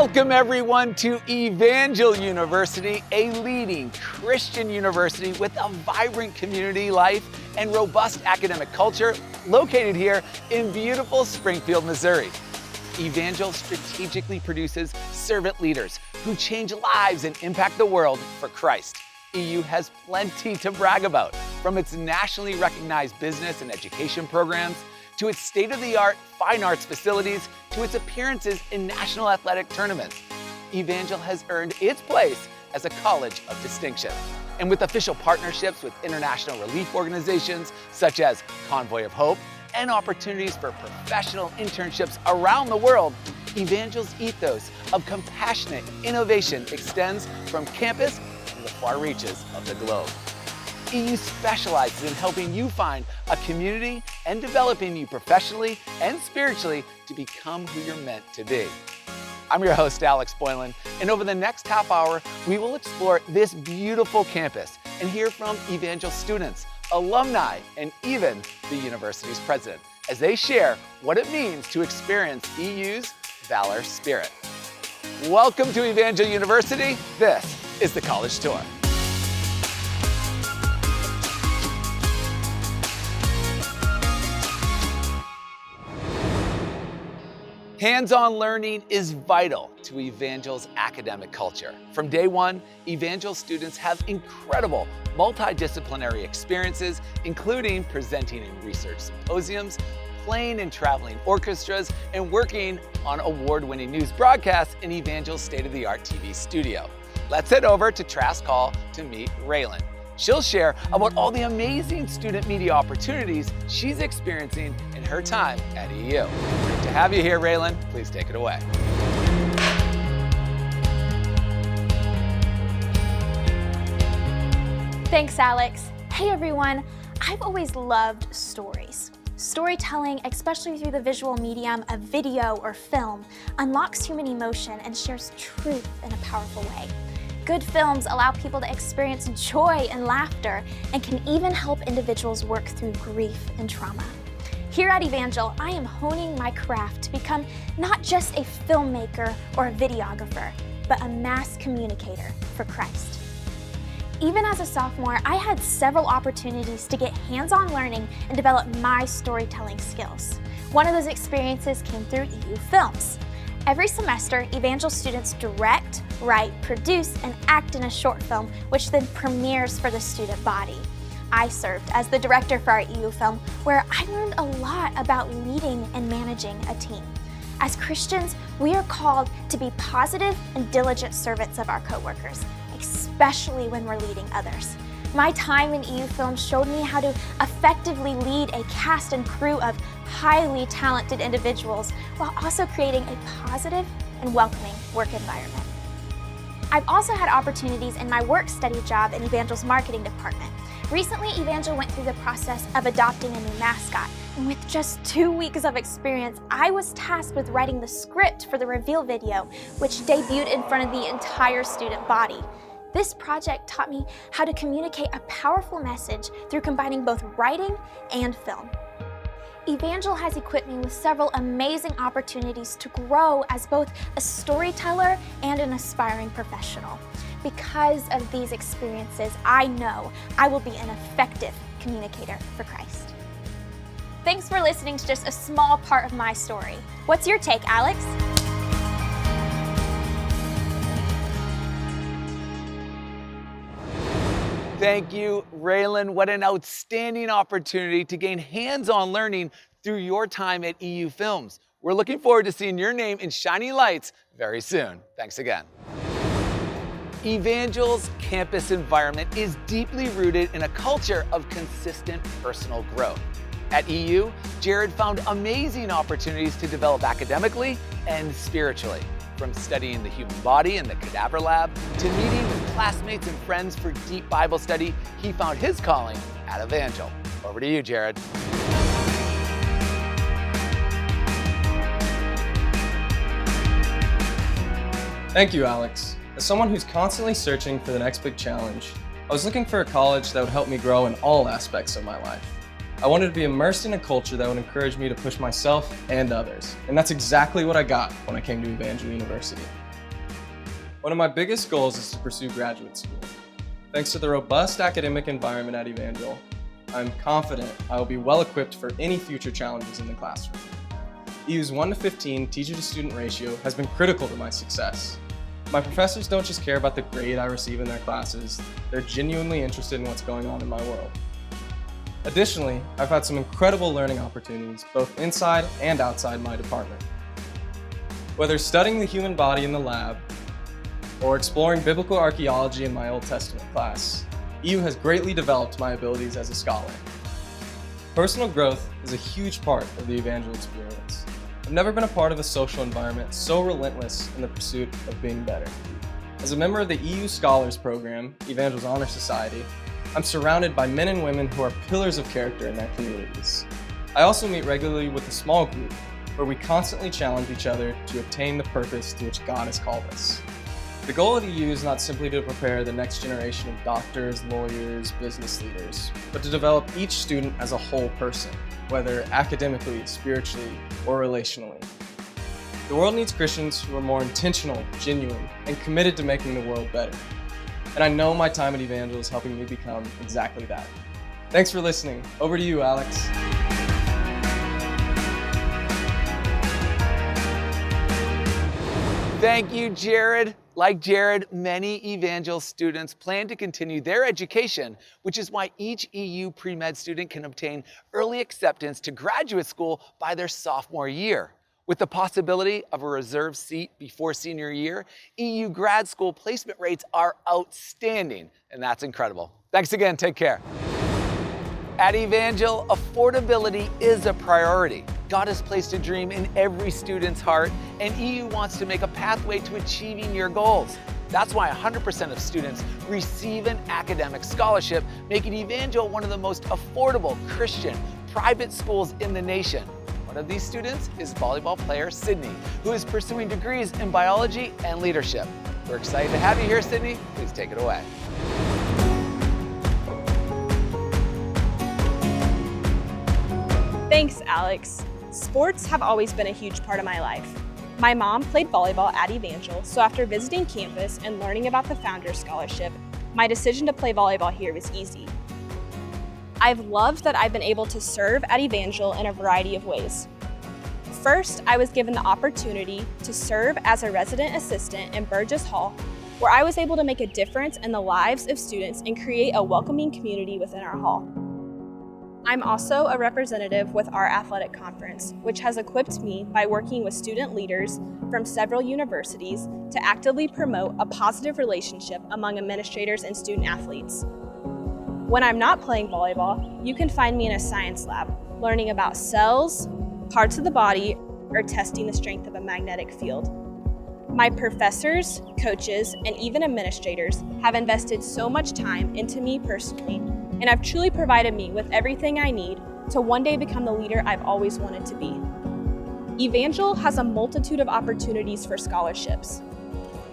Welcome everyone to Evangel University, a leading Christian university with a vibrant community life and robust academic culture located here in beautiful Springfield, Missouri. Evangel strategically produces servant leaders who change lives and impact the world for Christ. EU has plenty to brag about, from its nationally recognized business and education programs, to its state-of-the-art fine arts facilities, to its appearances in national athletic tournaments. Evangel has earned its place as a college of distinction. And with official partnerships with international relief organizations such as Convoy of Hope and opportunities for professional internships around the world, Evangel's ethos of compassionate innovation extends from campus to the far reaches of the globe. EU specializes in helping you find a community and developing you professionally and spiritually to become who you're meant to be. I'm your host, Alex Boylan, and over the next half hour, we will explore this beautiful campus and hear from Evangel students, alumni, and even the university's president as they share what it means to experience EU's Valor Spirit. Welcome to Evangel University. This is the College Tour. Hands-on learning is vital to Evangel's academic culture. From day one, Evangel students have incredible multidisciplinary experiences, including presenting in research symposiums, playing in traveling orchestras, and working on award-winning news broadcasts in Evangel's state-of-the-art TV studio. Let's head over to Trask Hall to meet Raylan. She'll share about all the amazing student media opportunities she's experiencing in her time at EU. Great to have you here, Raylan. Please take it away. Thanks, Alex. Hey, everyone. I've always loved stories. Storytelling, especially through the visual medium of video or film, unlocks human emotion and shares truth in a powerful way. Good films allow people to experience joy and laughter and can even help individuals work through grief and trauma. Here at Evangel, I am honing my craft to become not just a filmmaker or a videographer, but a mass communicator for Christ. Even as a sophomore, I had several opportunities to get hands-on learning and develop my storytelling skills. One of those experiences came through EU Films. Every semester, Evangel students direct, write, produce, and act in a short film, which then premieres for the student body. I served as the director for our EU film, where I learned a lot about leading and managing a team. As Christians, we are called to be positive and diligent servants of our coworkers, especially when we're leading others. My time in EU Film showed me how to effectively lead a cast and crew of highly talented individuals while also creating a positive and welcoming work environment. I've also had opportunities in my work study job in Evangel's marketing department. Recently, Evangel went through the process of adopting a new mascot, and with just 2 weeks of experience, I was tasked with writing the script for the reveal video, which debuted in front of the entire student body. This project taught me how to communicate a powerful message through combining both writing and film. Evangel has equipped me with several amazing opportunities to grow as both a storyteller and an aspiring professional. Because of these experiences, I know I will be an effective communicator for Christ. Thanks for listening to just a small part of my story. What's your take, Alex? Thank you, Raylan. What an outstanding opportunity to gain hands-on learning through your time at EU Films. We're looking forward to seeing your name in shining lights very soon. Thanks again. Evangel's campus environment is deeply rooted in a culture of consistent personal growth. At EU, Jared found amazing opportunities to develop academically and spiritually. From studying the human body in the cadaver lab to meeting with classmates and friends for deep Bible study, he found his calling at Evangel. Over to you, Jared. Thank you, Alex. As someone who's constantly searching for the next big challenge, I was looking for a college that would help me grow in all aspects of my life. I wanted to be immersed in a culture that would encourage me to push myself and others. And that's exactly what I got when I came to Evangel University. One of my biggest goals is to pursue graduate school. Thanks to the robust academic environment at Evangel, I'm confident I will be well equipped for any future challenges in the classroom. EU's 1 to 15 teacher-to-student ratio has been critical to my success. My professors don't just care about the grade I receive in their classes, they're genuinely interested in what's going on in my world. Additionally, I've had some incredible learning opportunities both inside and outside my department. Whether studying the human body in the lab or exploring biblical archaeology in my Old Testament class, EU has greatly developed my abilities as a scholar. Personal growth is a huge part of the Evangel experience. I've never been a part of a social environment so relentless in the pursuit of being better. As a member of the EU Scholars Program, Evangel's Honor Society, I'm surrounded by men and women who are pillars of character in their communities. I also meet regularly with a small group where we constantly challenge each other to obtain the purpose to which God has called us. The goal of EU is not simply to prepare the next generation of doctors, lawyers, business leaders, but to develop each student as a whole person, whether academically, spiritually, or relationally. The world needs Christians who are more intentional, genuine, and committed to making the world better. And I know my time at Evangel is helping me become exactly that. Thanks for listening. Over to you, Alex. Thank you, Jared. Like Jared, many Evangel students plan to continue their education, which is why each EU pre-med student can obtain early acceptance to graduate school by their sophomore year. With the possibility of a reserved seat before senior year, EU grad school placement rates are outstanding, and that's incredible. Thanks again, take care. At Evangel, affordability is a priority. God has placed a dream in every student's heart, and EU wants to make a pathway to achieving your goals. That's why 100% of students receive an academic scholarship, making Evangel one of the most affordable Christian private schools in the nation. One of these students is volleyball player Sydney, who is pursuing degrees in biology and leadership. We're excited to have you here, Sydney. Please take it away. Thanks, Alex. Sports have always been a huge part of my life. My mom played volleyball at Evangel, so after visiting campus and learning about the Founders Scholarship, my decision to play volleyball here was easy. I've loved that I've been able to serve at Evangel in a variety of ways. First, I was given the opportunity to serve as a resident assistant in Burgess Hall, where I was able to make a difference in the lives of students and create a welcoming community within our hall. I'm also a representative with our athletic conference, which has equipped me by working with student leaders from several universities to actively promote a positive relationship among administrators and student athletes. When I'm not playing volleyball, you can find me in a science lab, learning about cells, parts of the body, or testing the strength of a magnetic field. My professors, coaches, and even administrators have invested so much time into me personally, and have truly provided me with everything I need to one day become the leader I've always wanted to be. Evangel has a multitude of opportunities for scholarships.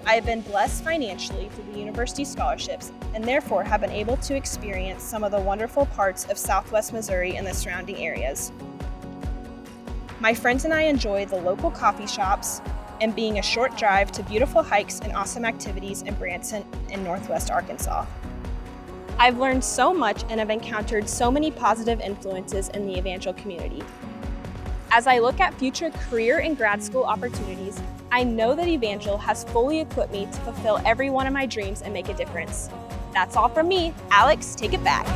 I have been blessed financially through the university scholarships and therefore have been able to experience some of the wonderful parts of Southwest Missouri and the surrounding areas. My friends and I enjoy the local coffee shops and being a short drive to beautiful hikes and awesome activities in Branson and Northwest Arkansas. I've learned so much and have encountered so many positive influences in the Evangel community. As I look at future career and grad school opportunities, I know that Evangel has fully equipped me to fulfill every one of my dreams and make a difference. That's all from me. Alex, take it back.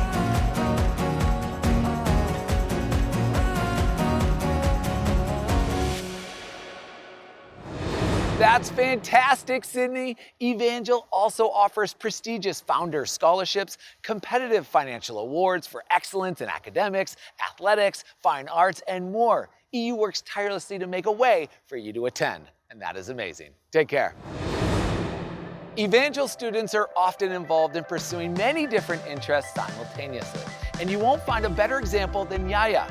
That's fantastic, Sydney. Evangel also offers prestigious Founders Scholarships, competitive financial awards for excellence in academics, athletics, fine arts, and more. EU works tirelessly to make a way for you to attend, and that is amazing. Take care. Evangel students are often involved in pursuing many different interests simultaneously, and you won't find a better example than Yaya.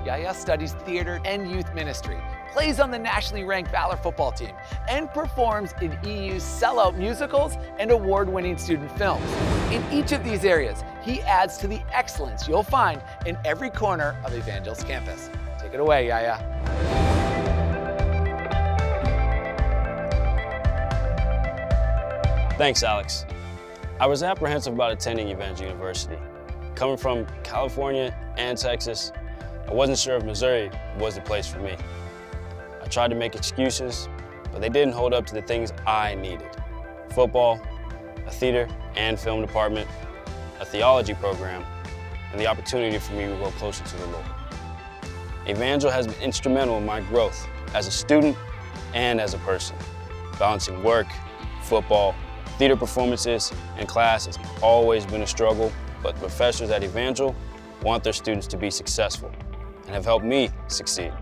Yaya studies theater and youth ministry, plays on the nationally ranked Valor football team, and performs in EU's sellout musicals and award-winning student films. In each of these areas, he adds to the excellence you'll find in every corner of Evangel's campus. Take it away, Yaya. Thanks, Alex. I was apprehensive about attending Evangel University. Coming from California and Texas, I wasn't sure if Missouri was the place for me. I tried to make excuses, but they didn't hold up to the things I needed. Football, a theater and film department, a theology program, and the opportunity for me to grow closer to the Lord. Evangel has been instrumental in my growth as a student and as a person. Balancing work, football, theater performances, and class has always been a struggle, but the professors at Evangel want their students to be successful and have helped me succeed.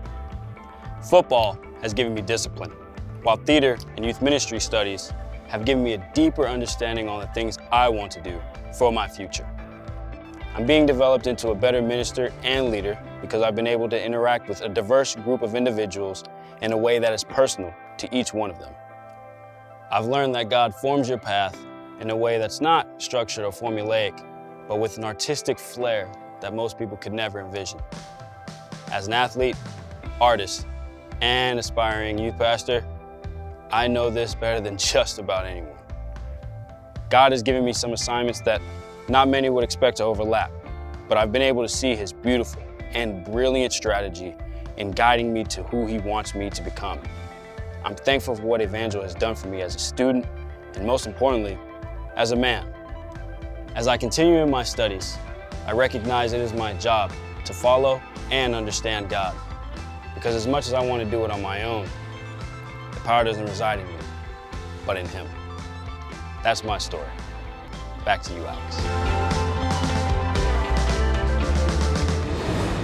Football has given me discipline, while theater and youth ministry studies have given me a deeper understanding on the things I want to do for my future. I'm being developed into a better minister and leader because I've been able to interact with a diverse group of individuals in a way that is personal to each one of them. I've learned that God forms your path in a way that's not structured or formulaic, but with an artistic flair that most people could never envision. As an athlete, artist, and aspiring youth pastor, I know this better than just about anyone. God has given me some assignments that not many would expect to overlap, but I've been able to see His beautiful and brilliant strategy in guiding me to who He wants me to become. I'm thankful for what Evangel has done for me as a student, and most importantly, as a man. As I continue in my studies, I recognize it is my job to follow and understand God, because as much as I want to do it on my own, the power doesn't reside in me, but in Him. That's my story. Back to you, Alex.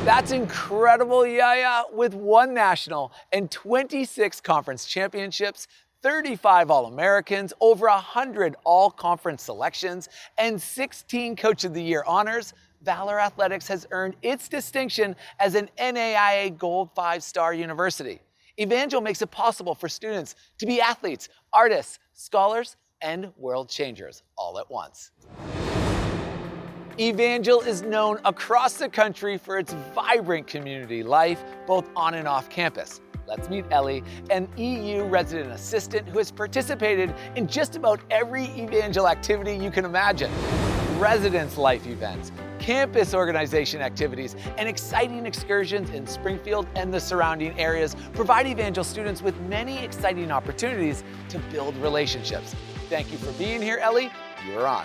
That's incredible, Yaya. With 1 national and 26 conference championships, 35 All-Americans, over 100 all-conference selections, and 16 Coach of the Year honors, Valor Athletics has earned its distinction as an NAIA Gold 5-star university. Evangel makes it possible for students to be athletes, artists, scholars, and world changers all at once. Evangel is known across the country for its vibrant community life, both on and off campus. Let's meet Ellie, an EU resident assistant who has participated in just about every Evangel activity you can imagine. Residence life events, campus organization activities, and exciting excursions in Springfield and the surrounding areas provide Evangel students with many exciting opportunities to build relationships. Thank you for being here, Ellie. You're on.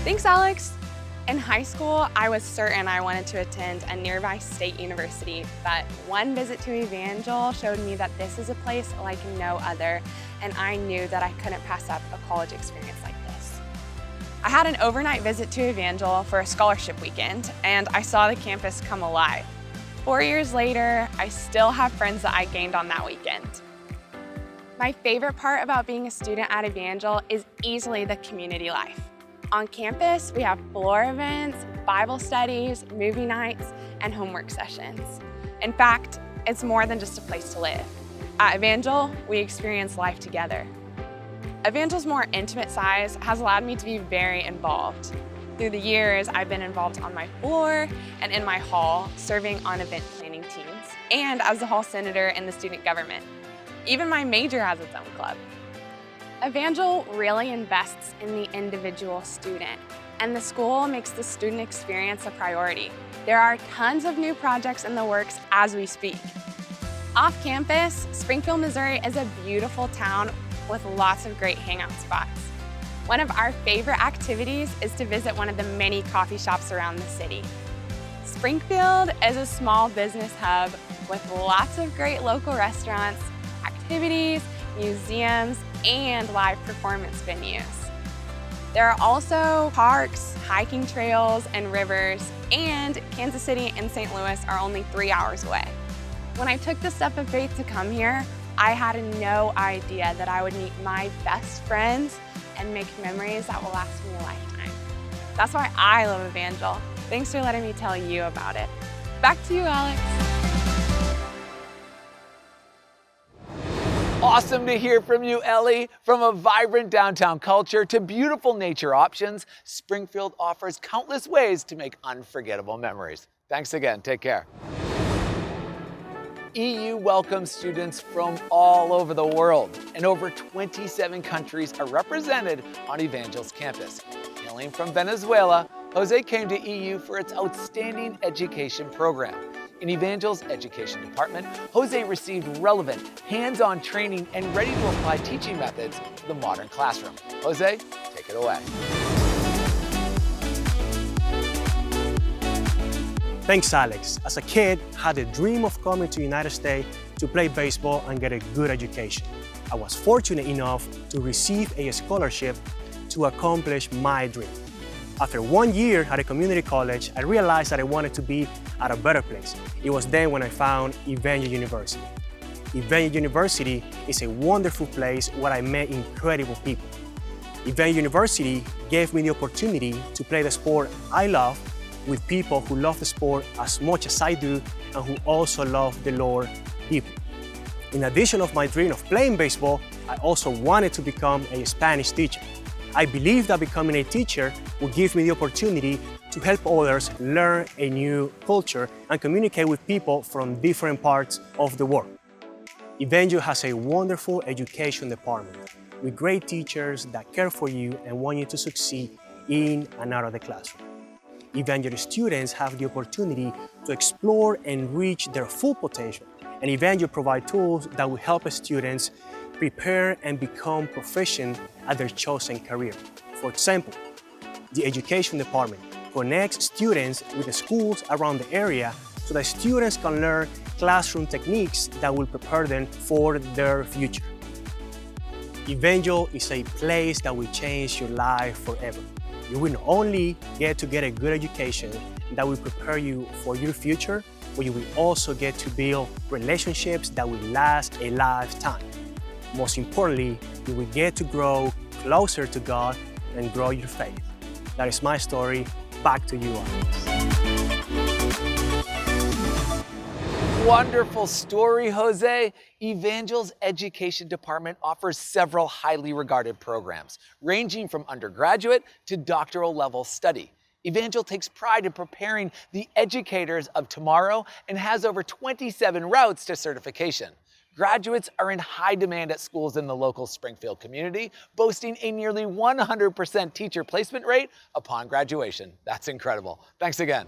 Thanks, Alex. In high school, I was certain I wanted to attend a nearby state university, but one visit to Evangel showed me that this is a place like no other, and I knew that I couldn't pass up a college experience like this. I had an overnight visit to Evangel for a scholarship weekend, and I saw the campus come alive. 4 years later, I still have friends that I gained on that weekend. My favorite part about being a student at Evangel is easily the community life. On campus, we have floor events, Bible studies, movie nights, and homework sessions. In fact, it's more than just a place to live. At Evangel, we experience life together. Evangel's more intimate size has allowed me to be very involved. Through the years, I've been involved on my floor and in my hall, serving on event planning teams, and as the hall senator in the student government. Even my major has its own club. Evangel really invests in the individual student, and the school makes the student experience a priority. There are tons of new projects in the works as we speak. Off campus, Springfield, Missouri is a beautiful town with lots of great hangout spots. One of our favorite activities is to visit one of the many coffee shops around the city. Springfield is a small business hub with lots of great local restaurants, activities, museums, and live performance venues. There are also parks, hiking trails, and rivers, and Kansas City and St. Louis are only 3 hours away. When I took the step of faith to come here, I had no idea that I would meet my best friends and make memories that will last me a lifetime. That's why I love Evangel. Thanks for letting me tell you about it. Back to you, Alex. Awesome to hear from you, Ellie. From a vibrant downtown culture to beautiful nature options, Springfield offers countless ways to make unforgettable memories. Thanks again. Take care. EU welcomes students from all over the world, and over 27 countries are represented on Evangel's campus. Hailing from Venezuela, Jose came to EU for its outstanding education program. In Evangel's education department, Jose received relevant, hands-on training and ready to apply teaching methods to the modern classroom. Jose, take it away. Thanks, Alex. As a kid, I had a dream of coming to the United States to play baseball and get a good education. I was fortunate enough to receive a scholarship to accomplish my dream. After 1 year at a community college, I realized that I wanted to be at a better place. It was then when I found Evangel University. Evangel University is a wonderful place where I met incredible people. Evangel University gave me the opportunity to play the sport I love with people who love the sport as much as I do and who also love the Lord deeply. In addition of my dream of playing baseball, I also wanted to become a Spanish teacher. I believe that becoming a teacher will give me the opportunity to help others learn a new culture and communicate with people from different parts of the world. Evangel has a wonderful education department with great teachers that care for you and want you to succeed in and out of the classroom. Evangel students have the opportunity to explore and reach their full potential, and Evangel provides tools that will help students prepare and become proficient at their chosen career. For example, the education department connects students with the schools around the area so that students can learn classroom techniques that will prepare them for their future. Evangel is a place that will change your life forever. You will not only get to get a good education that will prepare you for your future, but you will also get to build relationships that will last a lifetime. Most importantly, you will get to grow closer to God and grow your faith. That is my story. Back to you, Alex. Wonderful story, Jose. Evangel's education department offers several highly regarded programs, ranging from undergraduate to doctoral level study. Evangel takes pride in preparing the educators of tomorrow and has over 27 routes to certification. Graduates are in high demand at schools in the local Springfield community, boasting a nearly 100% teacher placement rate upon graduation. That's incredible. Thanks again.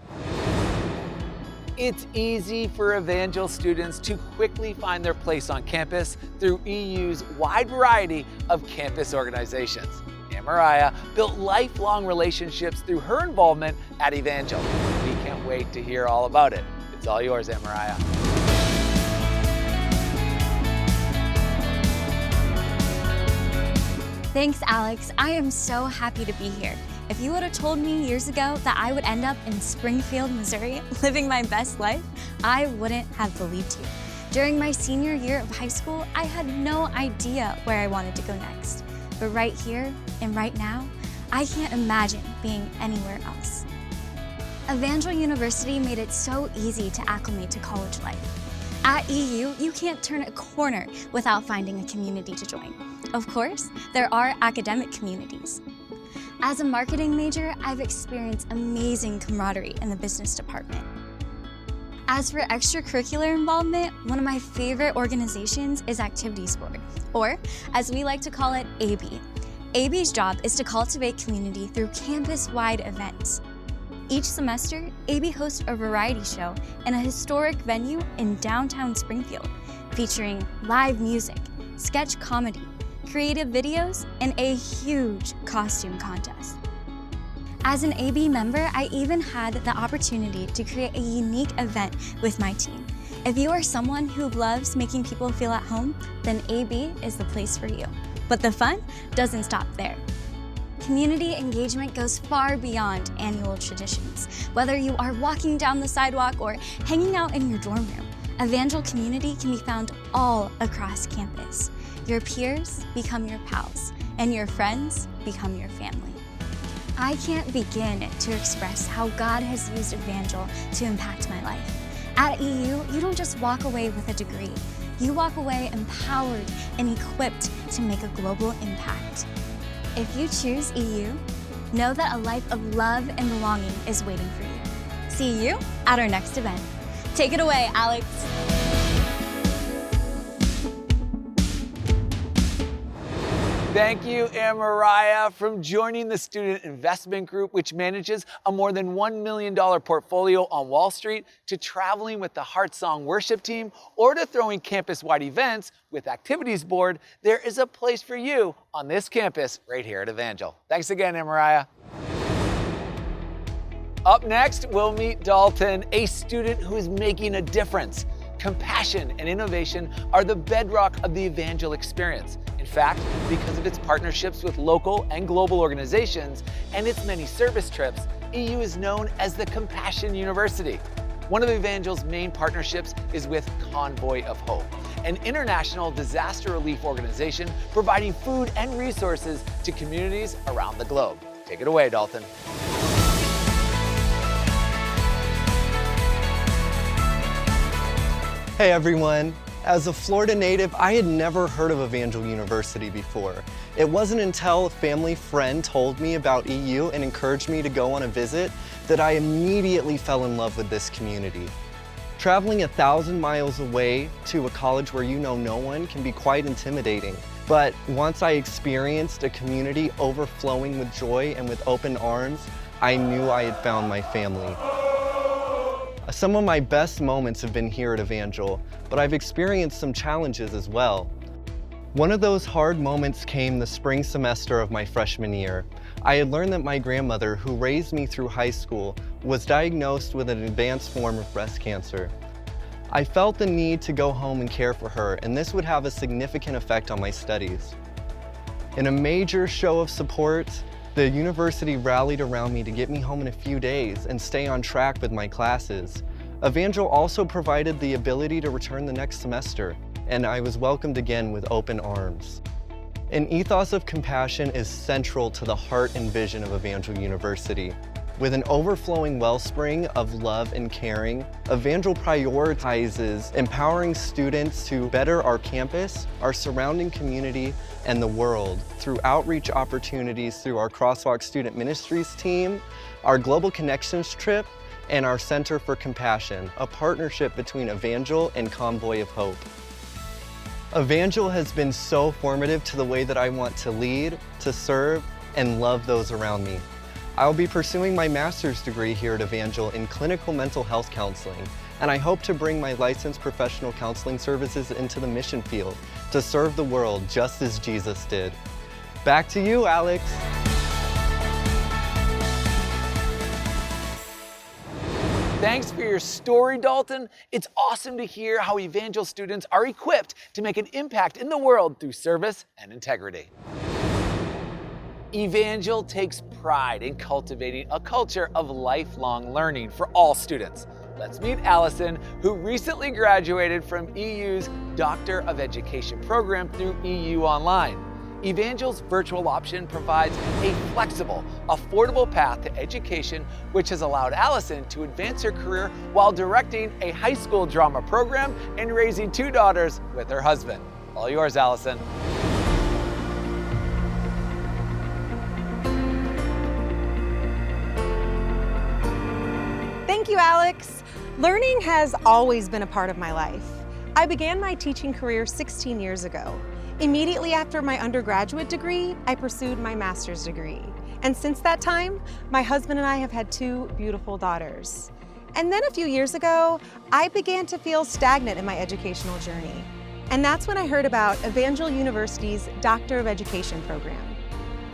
It's easy for Evangel students to quickly find their place on campus through EU's wide variety of campus organizations. Mariah built lifelong relationships through her involvement at Evangel. We can't wait to hear all about it. It's all yours, Mariah. Thanks, Alex. I am so happy to be here. If you would have told me years ago that I would end up in Springfield, Missouri, living my best life, I wouldn't have believed you. During my senior year of high school, I had no idea where I wanted to go next. But right here and right now, I can't imagine being anywhere else. Evangel University made it so easy to acclimate to college life. At EU, you can't turn a corner without finding a community to join. Of course, there are academic communities. As a marketing major, I've experienced amazing camaraderie in the business department. As for extracurricular involvement, one of my favorite organizations is Activities Board, or as we like to call it, AB. AB's job is to cultivate community through campus-wide events. Each semester, AB hosts a variety show in a historic venue in downtown Springfield, featuring live music, sketch comedy, creative videos, and a huge costume contest. As an AB member, I even had the opportunity to create a unique event with my team. If you are someone who loves making people feel at home, then AB is the place for you. But the fun doesn't stop there. Community engagement goes far beyond annual traditions. Whether you are walking down the sidewalk or hanging out in your dorm room, Evangel community can be found all across campus. Your peers become your pals, and your friends become your family. I can't begin to express how God has used Evangel to impact my life. At EU, you don't just walk away with a degree. You walk away empowered and equipped to make a global impact. If you choose EU, know that a life of love and belonging is waiting for you. See you at our next event. Take it away, Alex. Thank you, Mariah, from joining the Student Investment Group, which manages a more than $1 million portfolio on Wall Street, to traveling with the Heart Song Worship Team, or to throwing campus-wide events with Activities Board. There is a place for you on this campus right here at Evangel. Thanks again, Mariah. Up next, we'll meet Dalton, a student who is making a difference. Compassion and innovation are the bedrock of the Evangel experience. In fact, because of its partnerships with local and global organizations and its many service trips, EU is known as the Compassion University. One of Evangel's main partnerships is with Convoy of Hope, an international disaster relief organization providing food and resources to communities around the globe. Take it away, Dalton. Hey everyone! As a Florida native, I had never heard of Evangel University before. It wasn't until a family friend told me about EU and encouraged me to go on a visit that I immediately fell in love with this community. Traveling 1,000 miles away to a college where you know no one can be quite intimidating. But once I experienced a community overflowing with joy and with open arms, I knew I had found my family. Some of my best moments have been here at Evangel, but I've experienced some challenges as well. One of those hard moments came the spring semester of my freshman year. I had learned that my grandmother, who raised me through high school, was diagnosed with an advanced form of breast cancer. I felt the need to go home and care for her, and this would have a significant effect on my studies. In a major show of support, the university rallied around me to get me home in a few days and stay on track with my classes. Evangel also provided the ability to return the next semester, and I was welcomed again with open arms. An ethos of compassion is central to the heart and vision of Evangel University. With an overflowing wellspring of love and caring, Evangel prioritizes empowering students to better our campus, our surrounding community, and the world through outreach opportunities through our Crosswalk Student Ministries team, our Global Connections trip, and our Center for Compassion, a partnership between Evangel and Convoy of Hope. Evangel has been so formative to the way that I want to lead, to serve, and love those around me. I'll be pursuing my master's degree here at Evangel in clinical mental health counseling, and I hope to bring my licensed professional counseling services into the mission field to serve the world just as Jesus did. Back to you, Alex. Thanks for your story, Dalton. It's awesome to hear how Evangel students are equipped to make an impact in the world through service and integrity. Evangel takes pride in cultivating a culture of lifelong learning for all students. Let's meet Allison, who recently graduated from EU's Doctor of Education program through EU Online. Evangel's virtual option provides a flexible, affordable path to education, which has allowed Allison to advance her career while directing a high school drama program and raising 2 daughters with her husband. All yours, Allison. Thank you, Alex. Learning has always been a part of my life. I began my teaching career 16 years ago. Immediately after my undergraduate degree, I pursued my master's degree. And since that time, my husband and I have had 2 beautiful daughters. And then a few years ago, I began to feel stagnant in my educational journey. And that's when I heard about Evangel University's Doctor of Education program.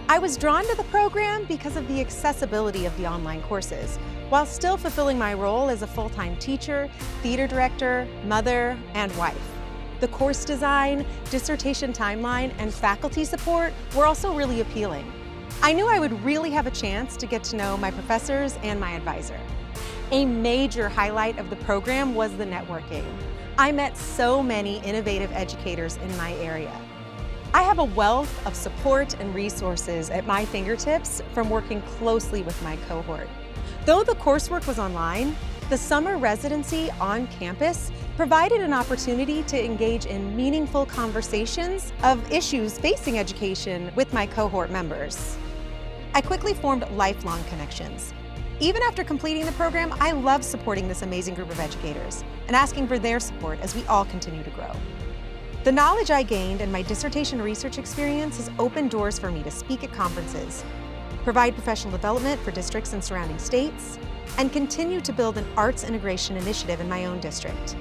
I was drawn to the program because of the accessibility of the online courses, while still fulfilling my role as a full-time teacher, theater director, mother, and wife. The course design, dissertation timeline, and faculty support were also really appealing. I knew I would really have a chance to get to know my professors and my advisor. A major highlight of the program was the networking. I met so many innovative educators in my area. I have a wealth of support and resources at my fingertips from working closely with my cohort. Though the coursework was online, the summer residency on campus provided an opportunity to engage in meaningful conversations of issues facing education with my cohort members. I quickly formed lifelong connections. Even after completing the program, I love supporting this amazing group of educators and asking for their support as we all continue to grow. The knowledge I gained and my dissertation research experience has opened doors for me to speak at conferences, provide professional development for districts in surrounding states, and continue to build an arts integration initiative in my own district.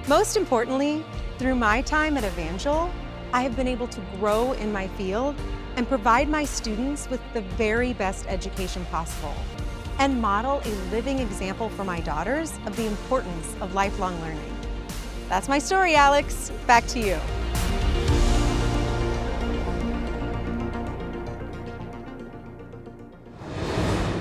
Most importantly, through my time at Evangel, I have been able to grow in my field and provide my students with the very best education possible, and model a living example for my daughters of the importance of lifelong learning. That's my story, Alex. Back to you.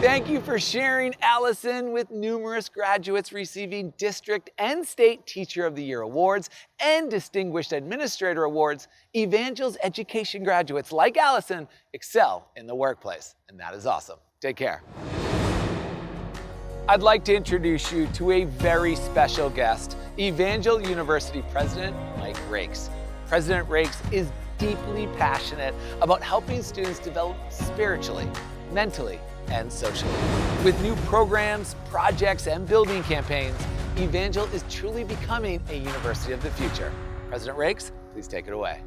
Thank you for sharing, Allison. With numerous graduates receiving District and State Teacher of the Year awards and Distinguished Administrator awards, Evangel's education graduates like Allison excel in the workplace, and that is awesome. Take care. I'd like to introduce you to a very special guest, Evangel University President Mike Rakes. President Rakes is deeply passionate about helping students develop spiritually, mentally, and socially. With new programs, projects, and building campaigns, Evangel is truly becoming a university of the future. President Rakes, please take it away.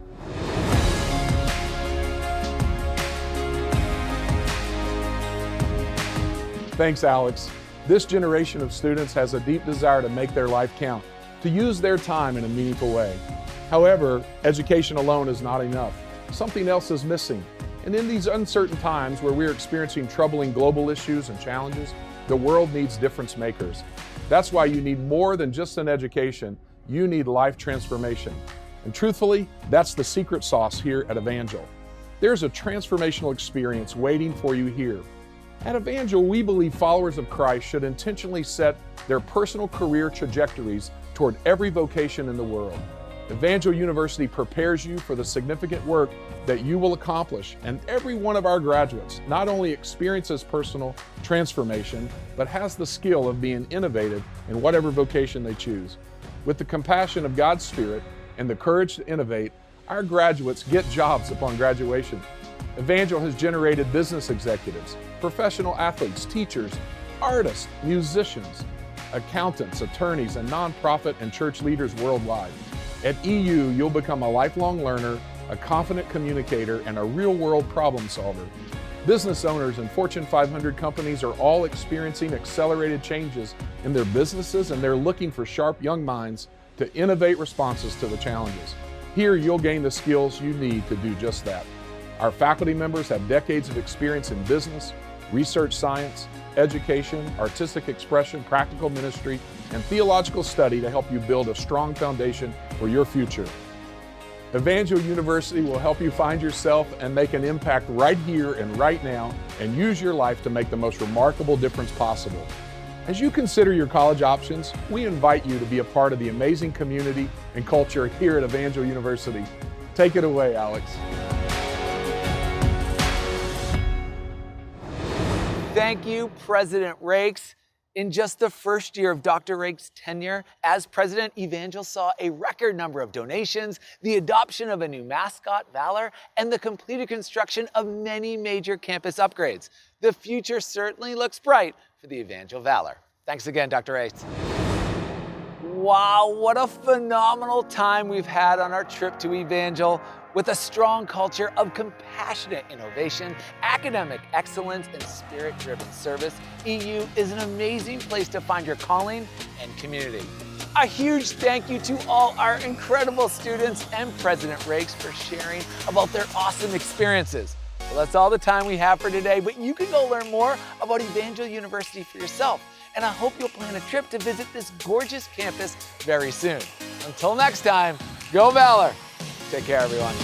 Thanks, Alex. This generation of students has a deep desire to make their life count, to use their time in a meaningful way. However, education alone is not enough. Something else is missing. And in these uncertain times where we're experiencing troubling global issues and challenges, the world needs difference makers. That's why you need more than just an education. You need life transformation. And truthfully, that's the secret sauce here at Evangel. There's a transformational experience waiting for you here. At Evangel, we believe followers of Christ should intentionally set their personal career trajectories toward every vocation in the world. Evangel University prepares you for the significant work that you will accomplish, and every one of our graduates not only experiences personal transformation, but has the skill of being innovative in whatever vocation they choose. With the compassion of God's Spirit and the courage to innovate, our graduates get jobs upon graduation. Evangel has generated business executives, professional athletes, teachers, artists, musicians, accountants, attorneys, and nonprofit and church leaders worldwide. At EU, you'll become a lifelong learner, a confident communicator, and a real-world problem solver. Business owners and Fortune 500 companies are all experiencing accelerated changes in their businesses, and they're looking for sharp young minds to innovate responses to the challenges. Here, you'll gain the skills you need to do just that. Our faculty members have decades of experience in business, research science, education, artistic expression, practical ministry, and theological study to help you build a strong foundation for your future. Evangel University will help you find yourself and make an impact right here and right now, and use your life to make the most remarkable difference possible. As you consider your college options, we invite you to be a part of the amazing community and culture here at Evangel University. Take it away, Alex. Thank you, President Rakes. In just the first year of Dr. Rakes' tenure as president, Evangel saw a record number of donations, the adoption of a new mascot, Valor, and the completed construction of many major campus upgrades. The future certainly looks bright for the Evangel Valor. Thanks again, Dr. Rakes. Wow, what a phenomenal time we've had on our trip to Evangel. With a strong culture of compassionate innovation, academic excellence, and spirit-driven service, EU is an amazing place to find your calling and community. A huge thank you to all our incredible students and President Rakes for sharing about their awesome experiences. Well, that's all the time we have for today, but you can go learn more about Evangel University for yourself, and I hope you'll plan a trip to visit this gorgeous campus very soon. Until next time, go Valor! Take care, everyone.